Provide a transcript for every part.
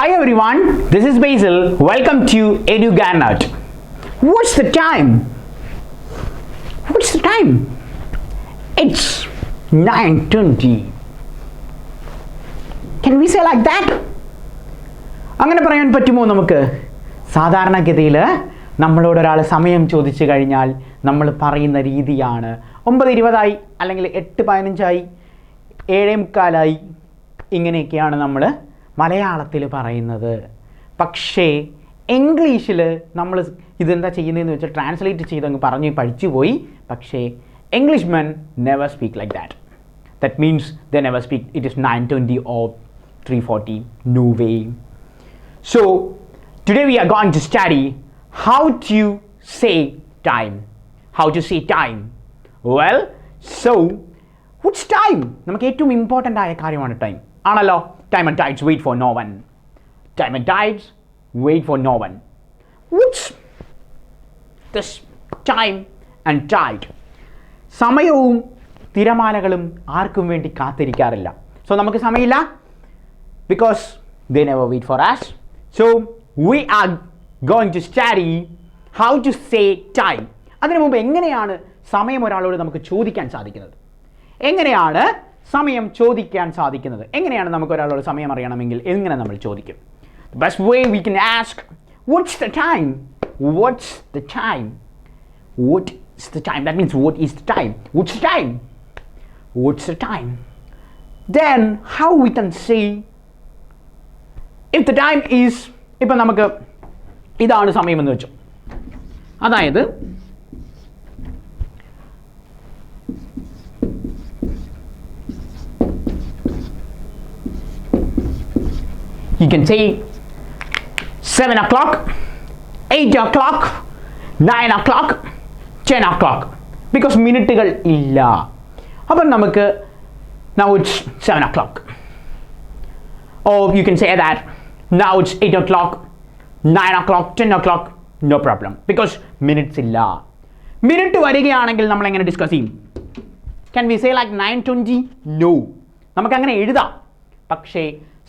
Hi everyone, this is Basil. Welcome to EduGarnet. What's the time? What's the time? It's 9:20. Can we say like that? അങ്ങനെ പറയാൻ പറ്റുമോ നമുക്ക്? സാധാരണഗതിയിൽ നമ്മളോട് ഒരാൾ സമയം ചോദിച്ചു കഴിഞ്ഞാൽ നമ്മൾ പറയുന്ന രീതിയാണ് 9:20 അല്ലെങ്കിൽ 8:15 7:45 ഇങ്ങനെയൊക്കെയാണ് നമ്മൾ മലയാളത്തിൽ പറയുന്നത്. പക്ഷേ ഇംഗ്ലീഷിൽ നമ്മൾ ഇതെന്താ ചെയ്യുന്നതെന്ന് വെച്ചാൽ ട്രാൻസ്ലേറ്റ് ചെയ്തങ്ങ് പറഞ്ഞ് പഠിച്ചു പോയി. പക്ഷേ Englishmen never speak like that. That means they never speak it is 9:20 or 3:40. No way. So today we are going to study how to say time. How to say time. Well, so what's time? നമുക്ക് ഏറ്റവും important ആയ കാര്യമാണ് time ആണല്ലോ. Time and tides wait for no one. Time and tides wait for no one. What's this time and tide? സമയവും തിരമാലകളും ആർക്കും വേണ്ടി കാത്തിരിക്കാറില്ല. So നമുക്ക് സമയമില്ല because they never wait for us. So we are going to study how to say time. അതിനു മുമ്പ് എങ്ങനെയാണ് സമയം ഒരാളോട് നമുക്ക് ചോദിക്കാൻ സാധിക്കുന്നത്? എങ്ങനെയാണ് സമയം ചോദിക്കാൻ സാധിക്കുന്നത്? എങ്ങനെയാണ് നമുക്ക് ഒരാളോട് സമയം അറിയണമെങ്കിൽ എങ്ങനെ നമ്മൾ ചോദിക്കും? The best way we can ask, what's the time? What's the time? What is the time? That means what is the time? What's the time? What's the time? Then how we can say if the time is, ഇപ്പം നമുക്ക് ഇതാണ് സമയം എന്ന് വെച്ചു, അതായത് you can say 7 o'clock, 8 o'clock, 9 o'clock, 10 o'clock because മിനിറ്റുകൾ ഇല്ല. അപ്പം നമുക്ക് now it's 7 o'clock, or you can say that now it's 8 o'clock, 9 o'clock, 10 o'clock, no problem because minutes ഇല്ല. മിനിറ്റ് വരികയാണെങ്കിൽ നമ്മൾ എങ്ങനെ ഡിസ്കസ് ചെയ്യും? Can we say like 9:20? No, നമുക്കങ്ങനെ എഴുതാം. പക്ഷേ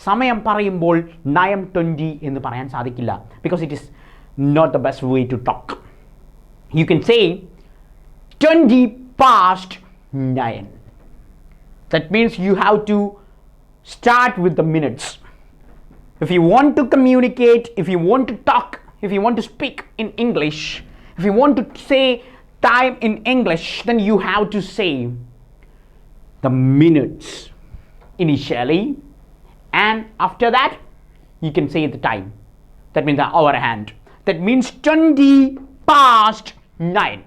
സമയം പറയുമ്പോൾ 9:20 എന്ന് പറയാൻ സാധിക്കില്ല because it is not the best way to talk. You can say 20 past 9. That means you have to start with the minutes. If you want to communicate, if you want to talk, if you want to speak in English, if you want to say time in English, then you have to say the minutes initially. And after that you can say the time. That means the hour hand. That means 20 past 9.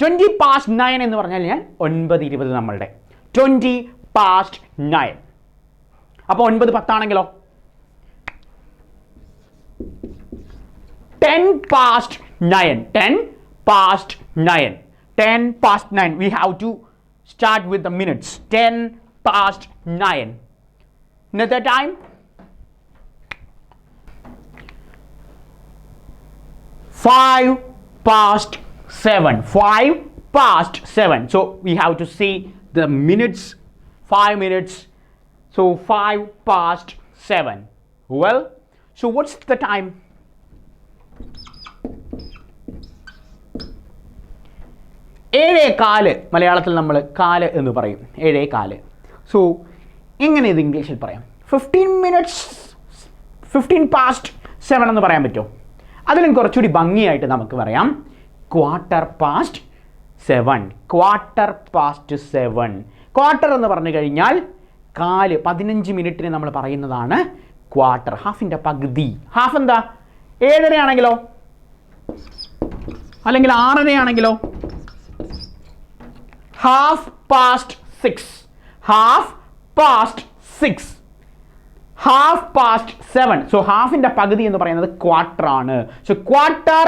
20 past 9 എന്ന് പറഞ്ഞാൽ ഞാൻ 9:20 നമ്മളുടെ 20 past 9. അപ്പോൾ 9:10 ആണെങ്കിലോ 10 past 9. 10 past 9. 10 past 9. We have to start with the minutes. 10 past 9. Another time, 5 past 7. 5 past 7. So we have to see the minutes. 5 minutes. So 5 past 7. Well, so what's the time? ഏഴേകാല് മലയാളത്തിൽ നമ്മൾ കാല് എന്ന് പറയും. ഏഴേകാല്. So എങ്ങനെ ഇത് ഇംഗ്ലീഷിൽ പറയാം? 15 minutes, 15 past 7 എന്ന് പറയാൻ പറ്റുമോ? അതിലും കുറച്ചുകൂടി ഭംഗിയായിട്ട് നമുക്ക് പറയാം quarter past 7. quarter past 7. Quarter എന്ന് പറഞ്ഞു കഴിഞ്ഞാൽ കാല്, 15 മിനിറ്റിന് നമ്മൾ പറയുന്നതാണ് ക്വാർട്ടർ. ഹാഫിൻ്റെ പകുതി. ഹാഫ് എന്താ? 7:30 ആണെങ്കിലോ അല്ലെങ്കിൽ 6:30 ആണെങ്കിലോ half past 6. Half past 6. half past 7. So ഹാഫിൻ്റെ പകുതി എന്ന് പറയുന്നത് ക്വാർട്ടർ ആണ്. So quarter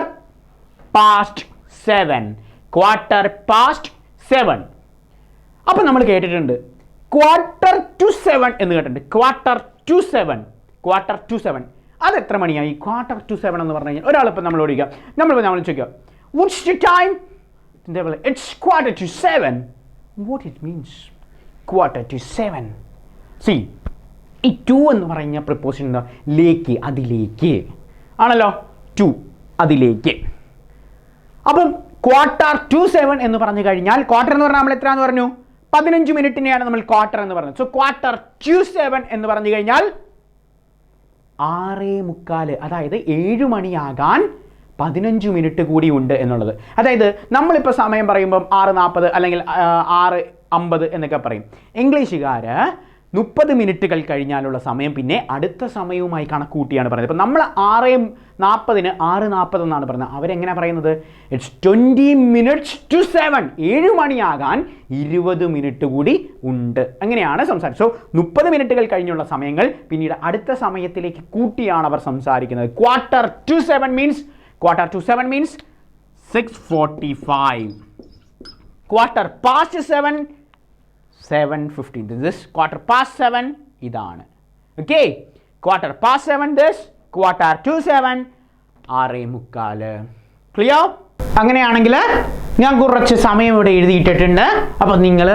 past 7. Quarter past 7. അപ്പം നമ്മൾ കേട്ടിട്ടുണ്ട് ക്വാർട്ടർ ടു 7 എന്ന് കേട്ടിട്ടുണ്ട്. Quarter to 7. ക്വാർട്ടർ ടു 7 അത് എത്ര മണിയായി? ക്വാർട്ടർ ടു 7 എന്ന് പറഞ്ഞു കഴിഞ്ഞാൽ ഒരാളിപ്പോൾ നമ്മളോട് ചോദിക്കുക, നമ്മൾ ചോദിക്കുക what's the time? It's quarter to 7. What it means? Quarter to 7. See, ഈ ടു എന്ന് പറഞ്ഞ പ്രിപ്പോസിഷൻ എന്താ? ലേക്ക്, അതിലേക്ക് ആണല്ലോ. ടു, അതിലേക്ക്. അപ്പം 7:15 എന്ന് പറഞ്ഞു കഴിഞ്ഞാൽ, ക്വാർട്ടർ എന്ന് പറഞ്ഞാൽ നമ്മൾ എത്ര എന്ന് പറഞ്ഞു? 15 മിനിറ്റിനെയാണ് നമ്മൾ ക്വാർട്ടർ എന്ന് പറഞ്ഞത്. സോ 7:15 എന്ന് പറഞ്ഞു കഴിഞ്ഞാൽ 6:45, അതായത് 7 മണിയാകാൻ 15 മിനിറ്റ് കൂടി ഉണ്ട് എന്നുള്ളത്. അതായത് നമ്മളിപ്പോൾ സമയം പറയുമ്പം 6:40 അല്ലെങ്കിൽ 6:50 എന്നൊക്കെ പറയും. ഇംഗ്ലീഷുകാർ 30 മിനിറ്റുകൾ കഴിഞ്ഞാലുള്ള സമയം പിന്നെ അടുത്ത സമയവുമായി കണക്കൂട്ടിയാണ് പറയുന്നത്. ഇപ്പം നമ്മൾ 6:40 6:40 എന്നാണ് പറയുന്നത്. അവരെങ്ങനെ പറയുന്നത്? ഇറ്റ്സ് 20 minutes to 7, 7 മണിയാകാൻ 20 മിനിറ്റ് കൂടി ഉണ്ട്, അങ്ങനെയാണ് സംസാരിച്ചത്. സോ 30 മിനിറ്റുകൾ കഴിഞ്ഞുള്ള സമയങ്ങൾ പിന്നീട് അടുത്ത സമയത്തിലേക്ക് കൂട്ടിയാണ് അവർ സംസാരിക്കുന്നത്. 6:45 means 6:45. 7:15 7:15. This is 7:15 ഇതാണ്. Okay, 7:15 this, 7:15 6:45. ക്ലിയർ? അങ്ങനെയാണെങ്കിൽ ഞാൻ കുറച്ച് സമയം ഇവിടെ എഴുതിയിട്ടിട്ടുണ്ട്. അപ്പം നിങ്ങൾ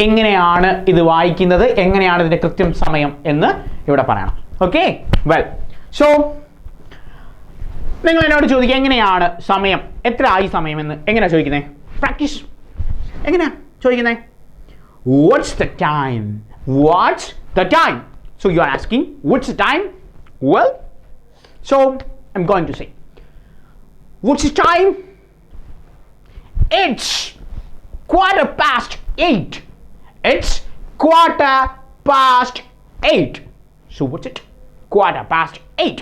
എങ്ങനെയാണ് ഇത് വായിക്കുന്നത്, എങ്ങനെയാണ് ഇതിൻ്റെ കൃത്യം സമയം എന്ന് ഇവിടെ പറയണം. ഓക്കെ, വെൽ, സോ നിങ്ങൾ എന്നോട് ചോദിക്കുക എങ്ങനെയാണ് സമയം, എത്ര ആയി സമയം എന്ന് എങ്ങനെയാണ് ചോദിക്കുന്നത്? പ്രാക്ടീസ് എങ്ങനെയാണ് ചോദിക്കുന്നത്? What's the time? What's the time? So you are asking, what's the time? Well, so I'm going to say, what's the time? It's 8:15. It's 8:15. So what's it? 8:15.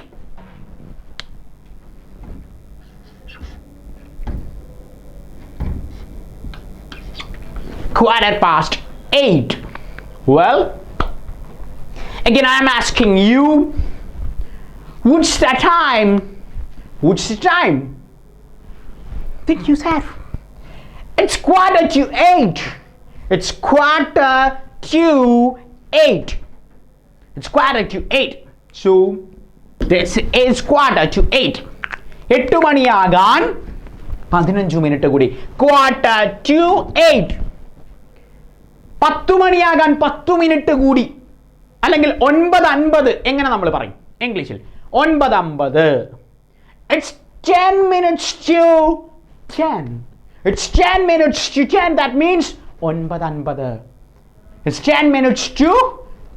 Quarter past 8. Well, again I am asking you, what's the time? What's the time? Think yourself. It's 7:45. It's 7:45. It's 7:45. So this is 7:45. 8 മണിയാകാൻ 15 minute കൂടി. 7:45. 10 മണിയാകാൻ 10 minute കൂടി, അല്ലെങ്കിൽ 9:50 എങ്ങനെ നമ്മൾ പറയും ഇംഗ്ലീഷിൽ? 9:50. It's 10 minutes to 10. It's 10 minutes to 10. That means 9:50. It's 10 minutes to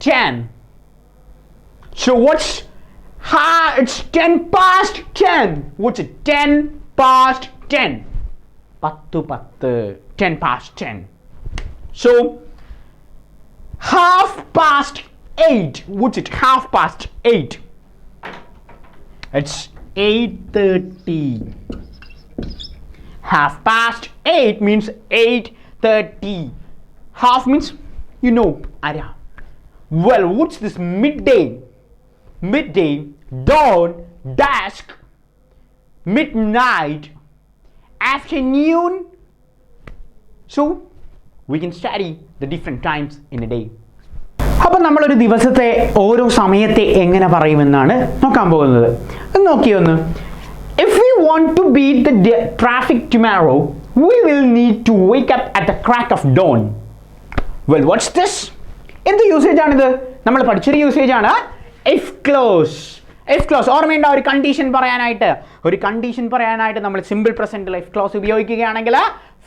10. So what's it's 10 past 10. What's it? 10 past 10. 10 past 10. So 8:30. What's it? 8:30. It's 8:30. 8:30 means 8:30. Half means, you know, area. Well, what's this? Midday, dawn, dusk, midnight, afternoon. So we can study the different times in a day. അപ്പോൾ നമ്മളൊരു ദിവസത്തെ ഓരോ സമയത്തെ എങ്ങനെ പറയുമെന്നാണ് നോക്കാൻ പോകുന്നത്. നോക്കിയൊന്ന്, if we want to beat the traffic tomorrow, we will need to wake up at the crack of dawn. Well, what's this? എന്ത് usage ആണിത്? നമ്മൾ പഠിച്ചൊരു യൂസേജ് ആണ്. if close. ഓർമ്മയുണ്ടോ? ഒരു കണ്ടീഷൻ പറയാനായിട്ട് നമ്മൾ സിമ്പിൾ പ്രസന്റ് ലൈഫ് ക്ലോസ് ഉപയോഗിക്കുകയാണെങ്കിൽ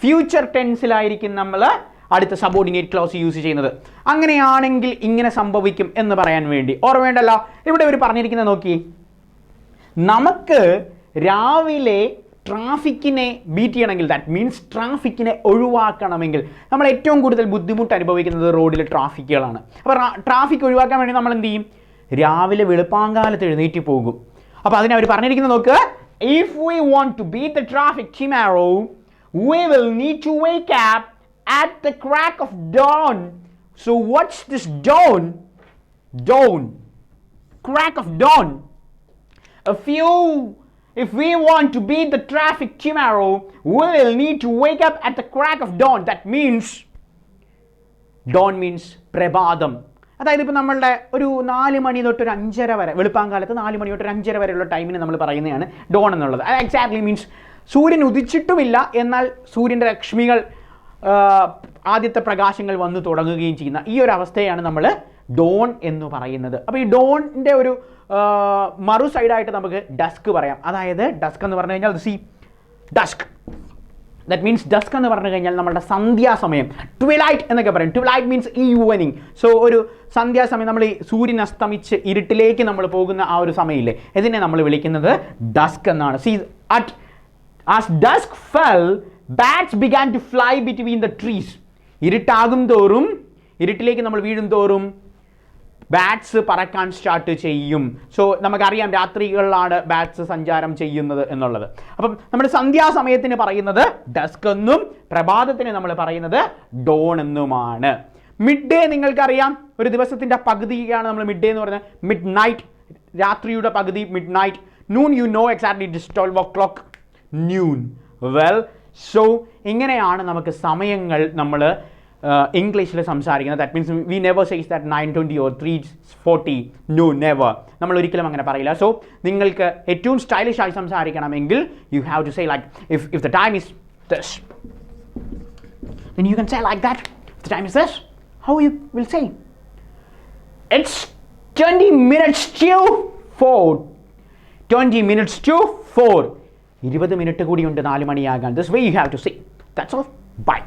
ഫ്യൂച്ചർ ടെൻസിലായിരിക്കും നമ്മൾ അടുത്ത സബോർഡിനേറ്റ് ക്ലോസ് യൂസ് ചെയ്യുന്നത്. അങ്ങനെയാണെങ്കിൽ ഇങ്ങനെ സംഭവിക്കും എന്ന് പറയാൻ വേണ്ടി ഓർമ്മയുണ്ടല്ലോ. ഇവിടെ ഒരു പറഞ്ഞിരിക്കുന്നത് നോക്കി, നമുക്ക് രാവിലെ ട്രാഫിക്കിനെ ബീറ്റ് ചെയ്യണമെങ്കിൽ, ദാറ്റ് മീൻസ് ട്രാഫിക്കിനെ ഒഴിവാക്കണമെങ്കിൽ നമ്മൾ ഏറ്റവും കൂടുതൽ ബുദ്ധിമുട്ട് അനുഭവിക്കുന്നത് റോഡിലെ ട്രാഫിക്കുകളാണ്. അപ്പോൾ ട്രാഫിക് ഒഴിവാക്കാൻ വേണ്ടി നമ്മൾ എന്ത് ചെയ്യും? രാവിലെ വെളുപ്പാങ്കാലത്ത് എഴുന്നേറ്റ് പോകും. അപ്പോൾ അതിന് അവർ പറഞ്ഞിരിക്കുന്നത് നോക്ക്, if we want to beat the traffic tomorrow, we will need to wake up at the crack of dawn. So what's this dawn? Crack of dawn. If we want to beat the traffic tomorrow, we will need to wake up at the crack of dawn. That means, dawn means പ്രഭാതം. അതായത് ഇപ്പോൾ നമ്മളുടെ ഒരു 4 മണി തൊട്ട് ഒരു 5:30 വരെ, വെളുപ്പാങ്കാലത്ത് 4 മണി തൊട്ട് ഒരു 5:30 വരെയുള്ള ടൈമിന് നമ്മൾ പറയുന്നതാണ് ഡോൺ എന്നുള്ളത്. അത് എക്സാക്ട്ലി മീൻസ് സൂര്യൻ ഉദിച്ചിട്ടുമില്ല, എന്നാൽ സൂര്യൻ്റെ രശ്മികൾ, ആദ്യത്തെ പ്രകാശങ്ങൾ വന്നു തുടങ്ങുകയും ചെയ്യുന്ന ഈ ഒരു അവസ്ഥയാണ് നമ്മൾ ഡോൺ എന്ന് പറയുന്നത്. അപ്പോൾ ഈ ഡോണിൻ്റെ ഒരു മറു സൈഡായിട്ട് നമുക്ക് ഡസ്ക് പറയാം. അതായത് ഡസ്ക് എന്ന് പറഞ്ഞു കഴിഞ്ഞാൽ ഡസ്ക്, ദാറ്റ് മീൻസ് ഡസ്ക് എന്ന് പറഞ്ഞു കഴിഞ്ഞാൽ നമ്മുടെ സന്ധ്യാസമയം, ട്വിലൈറ്റ് എന്നൊക്കെ പറയും. Twilight means evening. സോ ഒരു സന്ധ്യാസമയം, നമ്മൾ ഈ സൂര്യൻ അസ്തമിച്ച് ഇരുട്ടിലേക്ക് നമ്മൾ പോകുന്ന ആ ഒരു സമയമില്ലേ, ഇതിനെ നമ്മൾ വിളിക്കുന്നത് ഡസ്ക് എന്നാണ്. As dusk fell, bats began to fly between the trees. ഇരുട്ടാകും തോറും, ഇരുട്ടിലേക്ക് നമ്മൾ വീഴും തോറും ബാറ്റ്സ് പറക്കാൻ സ്റ്റാർട്ട് ചെയ്യും. സോ നമുക്കറിയാം രാത്രികളിലാണ് ബാറ്റ്സ് സഞ്ചാരം ചെയ്യുന്നത് എന്നുള്ളത്. അപ്പം നമ്മുടെ സന്ധ്യാസമയത്തിന് പറയുന്നത് ഡസ്ക് എന്നും പ്രഭാതത്തിന് നമ്മൾ പറയുന്നത് ഡോൺ എന്നുമാണ്. മിഡ് ഡേ നിങ്ങൾക്കറിയാം, ഒരു ദിവസത്തിൻ്റെ പകുതിയാണ് നമ്മൾ മിഡ് ഡേ എന്ന് പറയുന്നത്. മിഡ് നൈറ്റ്, രാത്രിയുടെ പകുതി midnight. Noon, you know exactly it is 12 o'clock noon. Well, so ഇങ്ങനെയാണ് നമുക്ക് സമയങ്ങൾ നമ്മൾ ഇംഗ്ലീഷിൽ സംസാരിക്കുന്നത്. That means we never says that 9:20 or 3:40. No, never. നമ്മൾ ഒരിക്കലും അങ്ങനെ പറയില്ല. സോ നിങ്ങൾക്ക് ഏറ്റവും സ്റ്റൈലിഷ് ആയി സംസാരിക്കണമെങ്കിൽ you have to say like, if the time is this, then you can say like that. If the time is this, how you will say? It's 20 minutes to 4. 20 minutes to 4. 20 minute കൂടിയുണ്ട് 4 മണിയാകാൻ. This way you have to say. That's all. Bye.